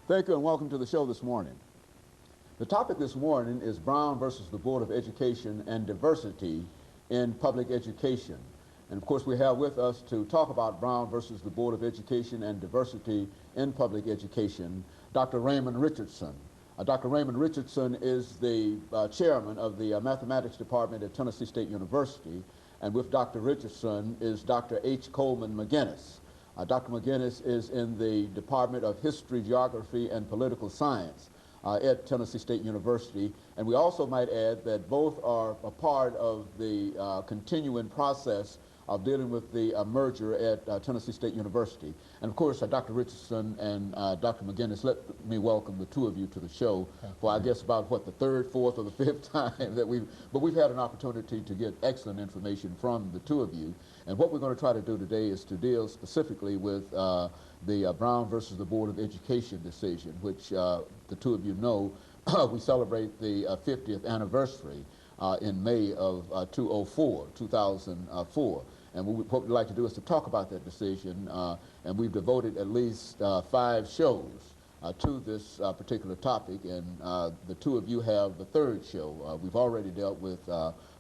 Thank you and welcome to the show this morning. The topic this morning is Brown versus the Board of Education and diversity in public education. And of course we have with us to talk about Brown versus the Board of Education and diversity in public education, Dr. Raymond Richardson. Dr. Raymond Richardson is the chairman of the mathematics department at Tennessee State University, and with Dr. Richardson is Dr. H. Coleman McGinnis. Dr. McGinnis is in the Department of History, Geography, and Political Science at Tennessee State University. And we also might add that both are a part of the continuing process of dealing with the merger at Tennessee State University. And of course, Dr. Richardson and Dr. McGinnis, let me welcome the two of you to the show for I guess about what, the third, fourth, or the fifth time that we've had an opportunity to get excellent information from the two of you. And what we're going to try to do today is to deal specifically with the Brown versus the Board of Education decision, which the two of you know we celebrate the 50th anniversary in May of 2004. And what we'd like to do is to talk about that decision, and we've devoted at least 5 shows to this particular topic, and the two of you have the third show. We've already dealt with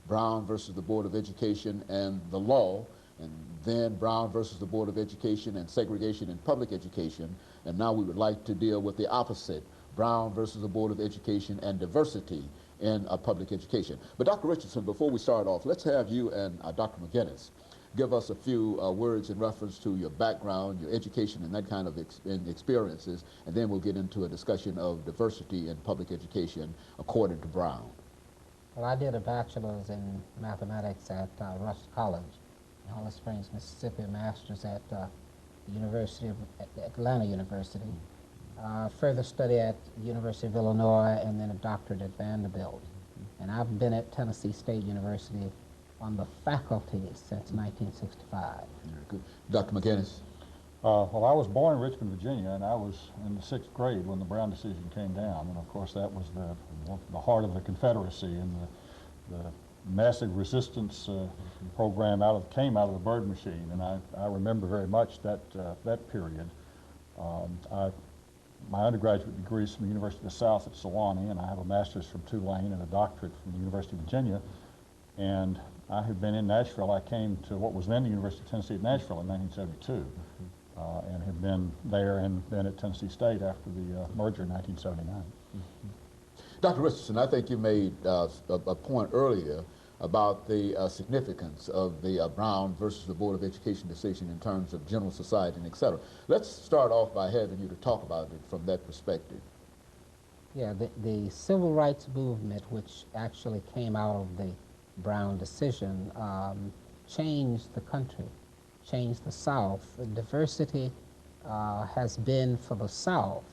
Brown versus the Board of Education and the law, and then Brown versus the Board of Education and segregation in public education, and now we would like to deal with the opposite, Brown versus the Board of Education and diversity in public education. But Dr. Richardson, before we start off, let's have you and Dr. McGinnis give us a few words in reference to your background, your education, and that kind of experiences, and then we'll get into a discussion of diversity in public education according to Brown. Well, I did a bachelor's in mathematics at Rush College in Holly Springs, Mississippi, a master's at the University of Atlanta University, further study at the University of Illinois, and then a doctorate at Vanderbilt. And I've been at Tennessee State University on the faculty since 1965. Very good. Dr. McGinnis? Well, I was born in Richmond, Virginia, and I was in the 6th grade when the Brown decision came down. And of course, that was the heart of the Confederacy, and the massive resistance program came out of the Bird machine. And I remember very much that period. My undergraduate degree is from the University of the South at Sewanee, and I have a master's from Tulane and a doctorate from the University of Virginia. And I had been in Nashville. I came to what was then the University of Tennessee at Nashville in 1972, and had been there and then at Tennessee State after the merger in 1979. Dr. Richardson, I think you made a point earlier about the significance of the Brown versus the Board of Education decision in terms of general society and et cetera. Let's start off by having you to talk about it from that perspective. Yeah, the civil rights movement, which actually came out of the Brown decision, changed the country, changed the South. The diversity has been for the South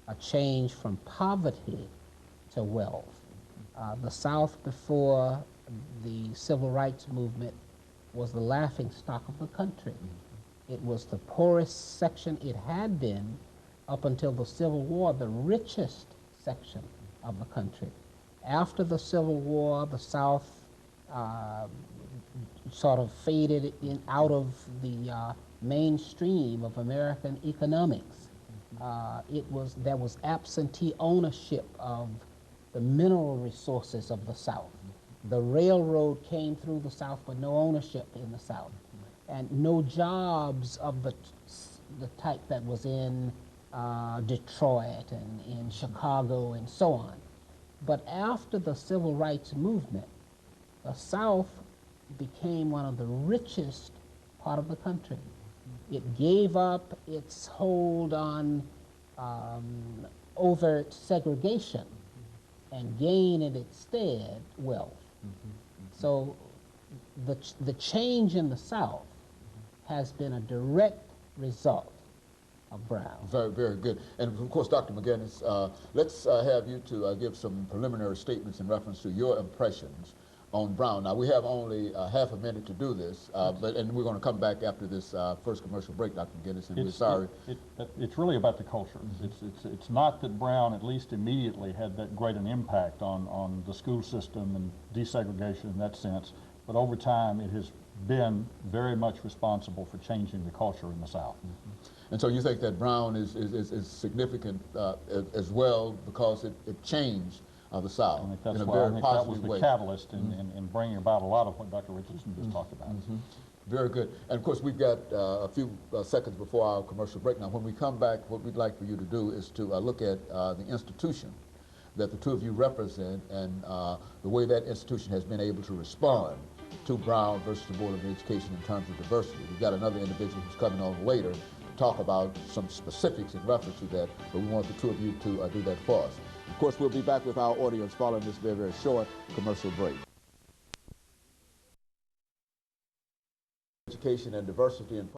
a change from poverty to wealth. The South before the civil rights movement was the laughingstock of the country. It was the poorest section. It had been, up until the Civil War, the richest section of the country. After the Civil War, the South sort of faded out of the mainstream of American economics. There was absentee ownership of the mineral resources of the South. The railroad came through the South, but no ownership in the South, and no jobs of the type that was in Detroit and in Chicago and so on. But after the civil rights movement, the South became one of the richest part of the country. It gave up its hold on overt segregation and gained in its stead wealth. So the change in the South has been a direct result of Brown. Very, very good. And of course, Dr. McGinnis, let's have you to give some preliminary statements in reference to your impressions on Brown. Now, we have only half a minute to do this, and we're going to come back after this first commercial break, Dr. McGinnis, and we're sorry. It's really about the culture. It's not that Brown, at least immediately, had that great an impact on the school system and desegregation in that sense, but over time it has been very much responsible for changing the culture in the South. And so you think that Brown is significant as well because it changed the South I think that's in a why I very think that was positive the way. catalyst in bringing about a lot of what Dr. Richardson just talked about. Very good. And of course, we've got a few seconds before our commercial break. Now, when we come back, what we'd like for you to do is to look at the institution that the two of you represent and the way that institution has been able to respond to Brown versus the Board of Education in terms of diversity. We've got another individual who's coming on later to talk about some specifics in reference to that, but we want the two of you to do that for us. Of course, we'll be back with our audience following this very, very short commercial break. Education and diversity in